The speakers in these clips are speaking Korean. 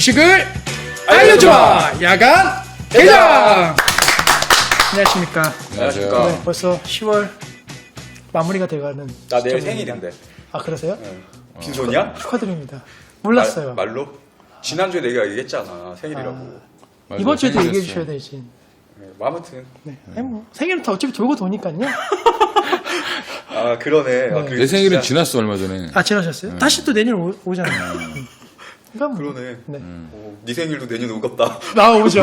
주식을 알려주마 야간 대장. 안녕하십니까. 안녕하십니까. 네, 벌써 10월 마무리가 돼가는 나 내일 시점입니다. 생일인데. 아 그러세요? 빈손이야? 축하드립니다. 몰랐어요. 말로? 지난주에 내가 얘기했잖아 생일이라고. 맞아, 이번 주에도 생일이었어. 얘기해 주셔야 되지. 네, 뭐 아무튼. 네. 아니, 뭐 생일은 다 어차피 돌고 도니까요. 아 그러네. 아, 네. 그 내 생일은 진짜- 지났어 얼마 전에. 아 지나셨어요? 다시 또 내년 오잖아요. 그러니까 뭐, 그러네. 네. 네 생일도 내년 오겠다. 나오죠.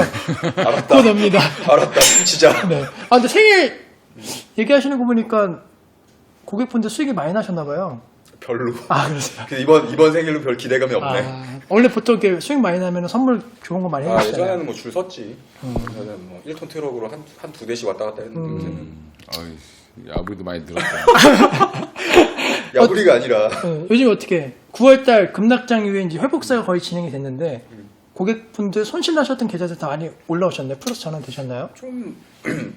알았다. 곧 옵니다. 알았다. 진짜. 네. 아 근데 생일 얘기하시는 거 보니까 고객분들 수익이 많이 나셨나 봐요. 별로. 아 그러세요. 근데 이번 생일은 별 기대감이 없네. 아, 원래 보통 이렇게 수익 많이 나면 선물 좋은 거 많이 아, 해주시잖아요. 예전에는 뭐 줄 섰지. 예전에는 뭐 1톤 트럭으로 한 두 대씩 왔다 갔다 했는데 요새는 어이, 야부리도 많이 늘었다. 야구리가 아니라 요즘 어떻게 9월달 급락장 이후에 이제 회복사가 거의 진행이 됐는데 고객분들 손실 나셨던 계좌들 다 많이 올라오셨나요? 플러스 전환 되셨나요? 좀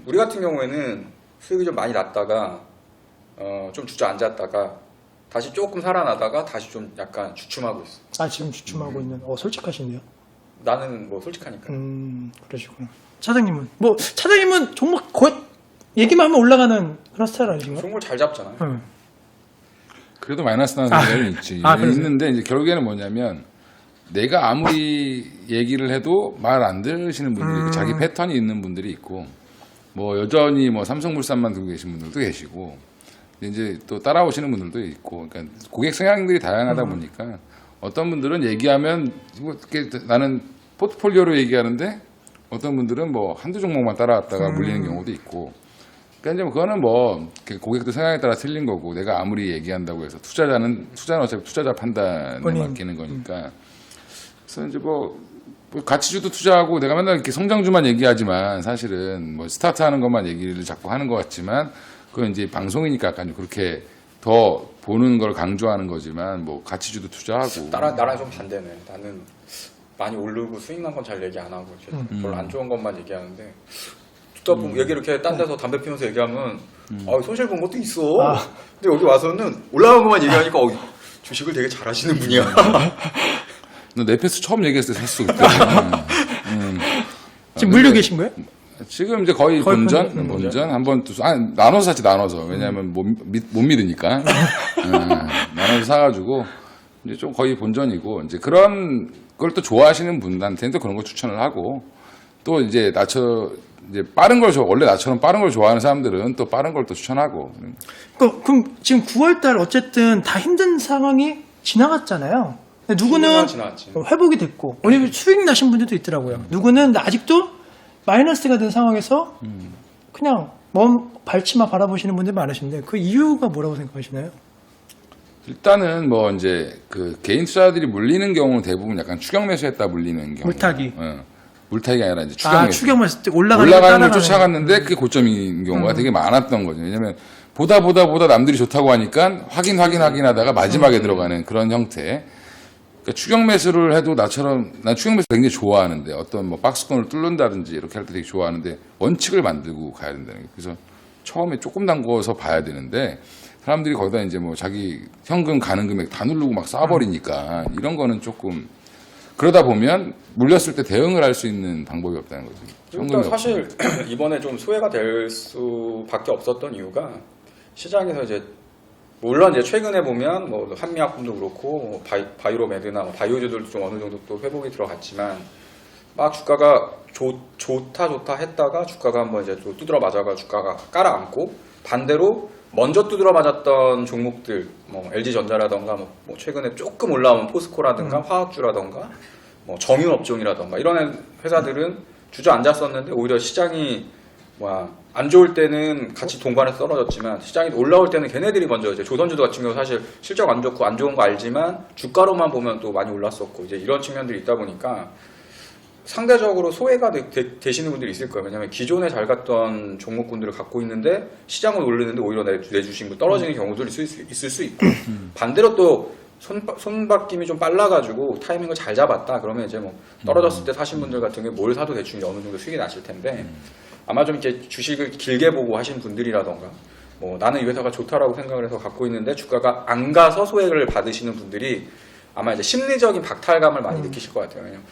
우리 같은 경우에는 수익이 좀 많이 났다가 좀 주저앉았다가 다시 조금 살아나다가 다시 좀 약간 주춤하고 있어. 아 지금 주춤하고 있는. 솔직하신데요. 나는 뭐 솔직하니까. 그러시구나. 차장님은 차장님은 정말 거의 얘기만 하면 올라가는 그런 스타일 아니신가요? 종목을 잘 잡잖아요. 응. 그래도 마이너스 나는 아, 데는 있지. 아, 그러세요? 있는데 이제 결국에는 뭐냐면 내가 아무리 얘기를 해도 말 안 들으시는 분들이 있고 자기 패턴이 있는 분들이 있고 뭐 여전히 뭐 삼성물산만 들고 계신 분들도 계시고 이제 또 따라오시는 분들도 있고 그러니까 고객 성향들이 다양하다 보니까 어떤 분들은 얘기하면 뭐 이렇게 나는 포트폴리오로 얘기하는데 어떤 분들은 뭐 한두 종목만 따라왔다가 물리는 경우도 있고 그러니까 이제 그거는 뭐 고객들 성향에 따라 틀린 거고 내가 아무리 얘기한다고 해서 투자는 어차피 투자자 판단에 본인. 맡기는 거니까 그래서 이제 뭐 가치주도 투자하고 내가 맨날 이렇게 성장주만 얘기하지만 사실은 뭐 스타트하는 것만 얘기를 자꾸 하는 것 같지만 그건 이제 방송이니까 약간 좀 그렇게 더 보는 걸 강조하는 거지만 뭐 가치주도 투자하고 나랑 좀 반대네. 나는 많이 오르고 수익 난 건 잘 얘기 안 하고 이제 별로 안 좋은 것만 얘기하는데 듣다 보면 얘기 이렇게 딴 데서 담배 피면서 얘기하면 손실 본 것도 있어. 근데 여기 와서는 올라간 것만 얘기하니까 주식을 되게 잘하시는 분이야. 너 네페스 처음 얘기했을 때 샀어 그때. 지금 물려 계신 거예요? 지금 이제 거의 본전 한번 나눠서 샀지 나눠서 왜냐하면 못 믿으니까 나눠서 사가지고 이제 좀 거의 본전이고 이제 그런 걸 또 좋아하시는 분한테는 또 그런 거 추천을 하고 또 이제 이제 빠른 걸 원래 나처럼 빠른 걸 좋아하는 사람들은 또 빠른 걸 또 추천하고 그럼 지금 9월달 어쨌든 다 힘든 상황이 지나갔잖아요. 근데 누구는 지나갔지. 회복이 됐고 오늘 수익 나신 분들도 있더라고요. 누구는 아직도 마이너스가 된 상황에서 그냥 먼 발치만 바라보시는 분들 많으신데 그 이유가 뭐라고 생각하시나요? 일단은 뭐 이제 그 개인 투자들이 물리는 경우는 대부분 약간 추격 매수했다 물리는 경우 물타기. 물타기가 아니라 이제 추격 매수 추격 매수 때 올라가는 걸 따라가는 쫓아갔는데 그게 고점인 경우가 되게 많았던 거죠. 왜냐면 보다 남들이 좋다고 하니까 확인하다가 마지막에 들어가는 그런 형태. 그러니까 추격 매수를 해도 난 추격 매수 굉장히 좋아하는데 어떤 뭐 박스권을 뚫는다든지 이렇게 할 때 되게 좋아하는데 원칙을 만들고 가야 된다는 거예요. 그래서 처음에 조금 담궈서 봐야 되는데 사람들이 거기다 이제 뭐 자기 현금 가는 금액 다 누르고 막 쏴버리니까 이런 거는 조금 그러다 보면 물렸을 때 대응을 할 수 있는 방법이 없다는 거죠. 일단 사실 이번에 좀 소외가 될 수밖에 없었던 이유가 시장에서 이제 물론 이제 최근에 보면 뭐 한미약품도 그렇고 뭐 바이오메드나 뭐 바이오주들도 좀 어느 정도 또 회복이 들어갔지만 막 주가가 좋다 했다가 주가가 한번 이제 또 두드러 맞아가 주가가 깔아앉고 반대로 먼저 두드러 맞았던 종목들 뭐 LG전자라던가 뭐 최근에 조금 올라온 포스코라든가 화학주라던가 뭐 정유업종이라던가 이런 회사들은 주저앉았었는데 오히려 시장이 안 좋을 때는 같이 동반해서 떨어졌지만 시장이 올라올 때는 걔네들이 먼저 이제 조선주도 같은 경우 사실 실적 안 좋고 안 좋은 거 알지만 주가로만 보면 또 많이 올랐었고 이제 이런 측면들이 있다 보니까 상대적으로 소외가 되시는 분들이 있을 거예요. 왜냐하면 기존에 잘 갔던 종목군들을 갖고 있는데 시장은 오르는데 오히려 내 주식이 떨어지는 경우들이 있을 수 있고 반대로 또 손바뀜이 좀 빨라가지고 타이밍을 잘 잡았다 그러면 이제 뭐 떨어졌을 때 사신 분들 같은 경우에 뭘 사도 대충 어느 정도 수익이 나실 텐데 아마 좀 이렇게 주식을 길게 보고 하신 분들이라던가 뭐 나는 이 회사가 좋다라고 생각을 해서 갖고 있는데 주가가 안 가서 소액을 받으시는 분들이 아마 이제 심리적인 박탈감을 많이 느끼실 것 같아요. 왜냐면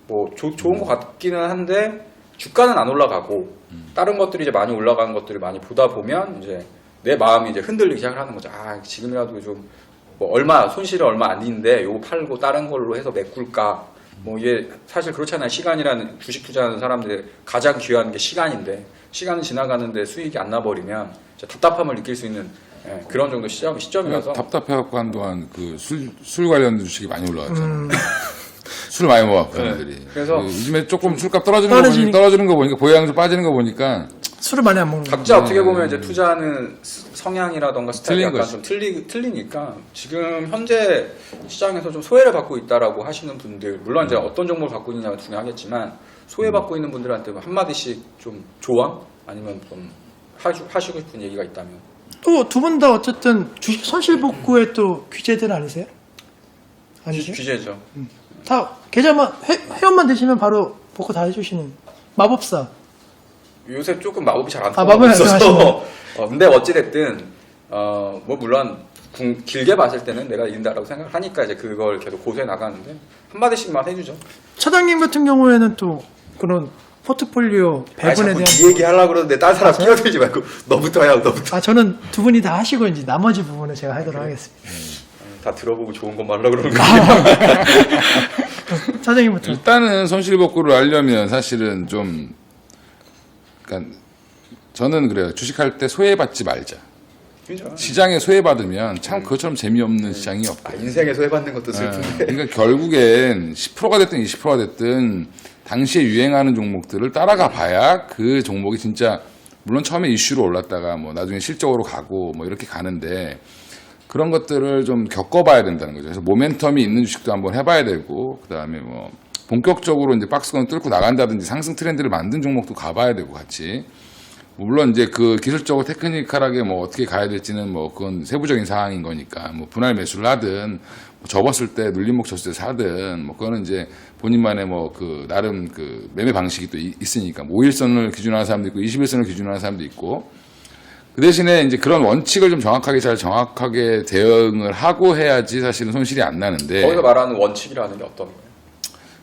뭐 좋은 것 같기는 한데 주가는 안 올라가고 다른 것들이 이제 많이 올라가는 것들을 많이 보다 보면 이제 내 마음이 이제 흔들리기 시작을 하는 거죠. 아, 지금이라도 좀 뭐 얼마 손실이 얼마 아닌데 요거 팔고 다른 걸로 해서 메꿀까? 뭐 이게 사실 그렇잖아요. 시간이라는 주식 투자하는 사람들의 가장 귀한 게 시간인데 시간이 지나가는데 수익이 안 나버리면 답답함을 느낄 수 있는 그런 정도 시점이라서 답답해갖고 한동안 그 술 관련 주식이 많이 올라갔잖아요. 술 많이 먹었고 사람들이. 그래서 요즘에 조금 술값 떨어지는 거 보니까 보양주 빠지는 거 보니까 술을 많이 안 먹는 거. 각자 어떻게 보면 이제 투자하는 성향이라던가 스타일이 틀린 약간 좀 틀리니까 지금 현재 시장에서 좀 소외를 받고 있다라고 하시는 분들 물론 이제 어떤 종목을 갖고 있느냐가 중요하겠지만 소외받고 있는 분들한테 한 마디씩 좀 조언 아니면 좀 하시고 싶은 얘기가 있다면 또 두 분 다 어쨌든 주식 손실 복구에 또 규제들 아니세요? 아니세요? 규제죠. 다 계좌만 회원만 되시면 바로 복구 다 해주시는 마법사. 요새 조금 마법이 잘 안 마법이 통하고 안 있어서 근데 어찌됐든 뭐 물론 길게 봤을 때는 내가 이긴다라고 생각하니까 이제 그걸 계속 고수해 나가는데 한 마디씩만 해주죠. 차장님 같은 경우에는 또 그런 포트폴리오 아니, 배분에 자꾸 대한 이 얘기 하려고 그러는데 다른 사람 끼어들지 말고 너부터 해요. 너부터. 저는 두 분이 다 하시고 이제 나머지 부분을 제가 하도록 하겠습니다. 다 들어보고 좋은 것만 하려고 그러는 차장님부터. 일단은 손실 복구를 하려면 사실은 좀 그러니까 저는 그래요. 주식할 때 소외받지 말자. 거죠. 시장에 소외받으면 참 그것처럼 재미없는 시장이 없고. 인생에 소외받는 것도 슬픈데. 그러니까 결국엔 10%가 됐든 20%가 됐든 당시에 유행하는 종목들을 따라가 봐야 그 종목이 진짜 물론 처음에 이슈로 올랐다가 뭐 나중에 실적으로 가고 뭐 이렇게 가는데 그런 것들을 좀 겪어봐야 된다는 거죠. 그래서 모멘텀이 있는 주식도 한번 해봐야 되고 그다음에 뭐 본격적으로 이제 박스권 뚫고 나간다든지 상승 트렌드를 만든 종목도 가봐야 되고 같이. 물론 이제 그 기술적으로 테크니컬하게 뭐 어떻게 가야 될지는 뭐 그건 세부적인 사항인 거니까 뭐 분할 매수를 하든 뭐 접었을 때 눌림목 쳤을 때 사든 뭐 그거는 이제 본인만의 뭐 그 나름 그 매매 방식이 또 있으니까 뭐 5일선을 기준하는 사람도 있고 21선을 기준하는 사람도 있고 그 대신에 이제 그런 원칙을 좀 정확하게 대응을 하고 해야지 사실은 손실이 안 나는데 거기서 말하는 원칙이라는 게 어떤 거예요?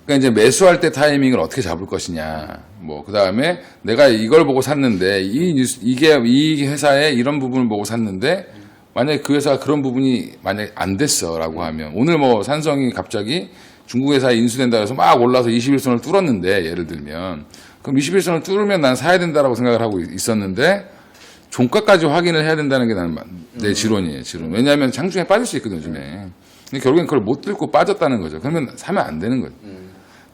그러니까 이제 매수할 때 타이밍을 어떻게 잡을 것이냐. 뭐, 그 다음에 내가 이걸 보고 샀는데, 이 회사에 이런 부분을 보고 샀는데, 만약에 그 회사가 그런 부분이 만약에 안 됐어. 라고 하면, 오늘 뭐 산성이 갑자기 중국 회사에 인수된다 해서 막 올라서 21선을 뚫었는데, 예를 들면, 그럼 21선을 뚫으면 난 사야 된다라고 생각을 하고 있었는데, 종가까지 확인을 해야 된다는 게 나는 내 지론이에요, 지론. 왜냐하면 장중에 빠질 수 있거든, 요즘에. 근데 결국엔 그걸 못 뚫고 빠졌다는 거죠. 그러면 사면 안 되는 거죠.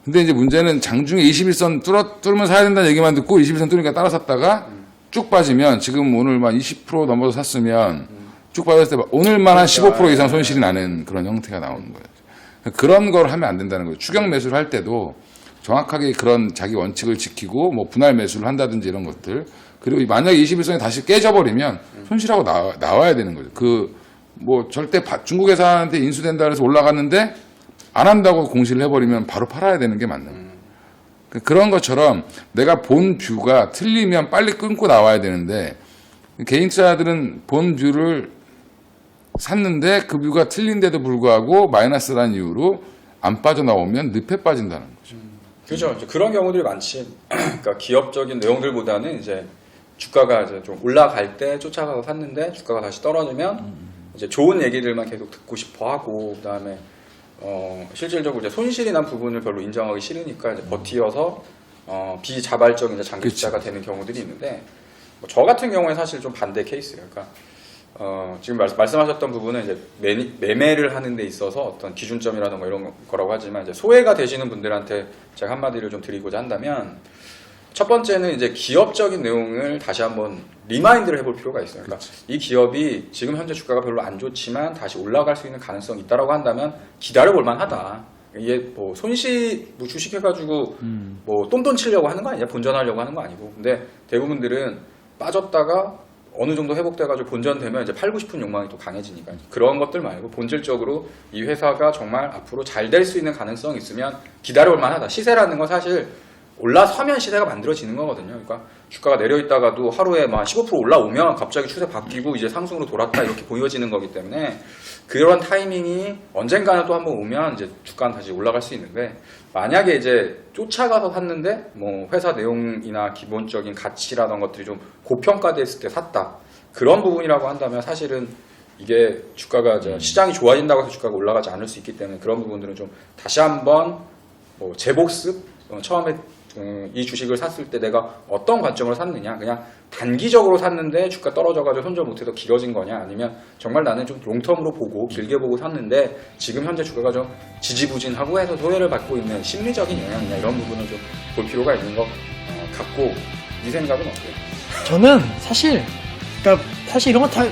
근데 이제 문제는 장중에 21선 뚫으면 사야 된다는 얘기만 듣고 21선 뚫으니까 따라 샀다가 쭉 빠지면 지금 오늘만 20% 넘어서 샀으면 쭉 빠졌을 때 오늘만 한 15% 이상 손실이 나는 그런 형태가 나오는 거예요. 그런 걸 하면 안 된다는 거예요. 추격 매수를 할 때도 정확하게 그런 자기 원칙을 지키고 뭐 분할 매수를 한다든지 이런 것들 그리고 만약에 21선이 다시 깨져버리면 손실하고 나와야 되는 거죠. 뭐 절대 중국 회사한테 인수된다 그래서 올라갔는데 안 한다고 공시를 해버리면 바로 팔아야 되는 게 맞는 거예요. 그런 것처럼 내가 본 뷰가 틀리면 빨리 끊고 나와야 되는데 개인 투자자들은 본 뷰를 샀는데 그 뷰가 틀린데도 불구하고 마이너스라는 이유로 안 빠져나오면 늪에 빠진다는 거죠. 그렇죠. 이제 그런 경우들이 많지. 그러니까 기업적인 내용들보다는 이제 주가가 이제 좀 올라갈 때 쫓아가서 샀는데 주가가 다시 떨어지면 이제 좋은 얘기들만 계속 듣고 싶어 하고 그다음에 실질적으로 이제 손실이 난 부분을 별로 인정하기 싫으니까 이제 버티어서 비자발적인 이제 장기 투자가 되는 경우들이 있는데 뭐 저 같은 경우에 사실 좀 반대 케이스예요. 그러니까 지금 말씀하셨던 부분은 이제 매매를 하는 데 있어서 어떤 기준점이라든가 이런 거라고 하지만 이제 소외가 되시는 분들한테 제가 한마디를 좀 드리고자 한다면 첫 번째는 이제 기업적인 내용을 다시 한번 리마인드를 해볼 필요가 있어요. 그러니까 이 기업이 지금 현재 주가가 별로 안 좋지만 다시 올라갈 수 있는 가능성이 있다라고 한다면 기다려볼 만하다. 이게 뭐 뭐 주식해가지고 뭐 똔똔 치려고 하는 거 아니냐? 본전하려고 하는 거 아니고. 근데 대부분들은 빠졌다가 어느 정도 회복돼가지고 본전되면 이제 팔고 싶은 욕망이 또 강해지니까 그런 것들 말고 본질적으로 이 회사가 정말 앞으로 잘 될 수 있는 가능성이 있으면 기다려볼 만하다. 시세라는 건 사실 올라서면 시세가 만들어지는 거거든요. 그러니까 주가가 내려 있다가도 하루에 막 15% 올라오면 갑자기 추세 바뀌고 이제 상승으로 돌았다 이렇게 보여지는 거기 때문에 그런 타이밍이 언젠가는 또 한번 오면 이제 주가는 다시 올라갈 수 있는데 만약에 이제 쫓아가서 샀는데 뭐 회사 내용이나 기본적인 가치라던 것들이 좀 고평가됐을 때 샀다. 그런 부분이라고 한다면 사실은 이게 주가가 이제 시장이 좋아진다고 해서 주가가 올라가지 않을 수 있기 때문에 그런 부분들은 좀 다시 한번 뭐 재복습 처음에 이 주식을 샀을 때 내가 어떤 관점으로 샀느냐 그냥 단기적으로 샀는데 주가 떨어져가지고 손절 못해서 길어진 거냐 아니면 정말 나는 좀 롱텀으로 보고 길게 보고 샀는데 지금 현재 주가가 좀 지지부진하고 해서 소외를 받고 있는 심리적인 영향이냐 이런 부분을 좀 볼 필요가 있는 것 같고 이 생각은 어때요? 저는 사실 그러니까 사실 이런 거다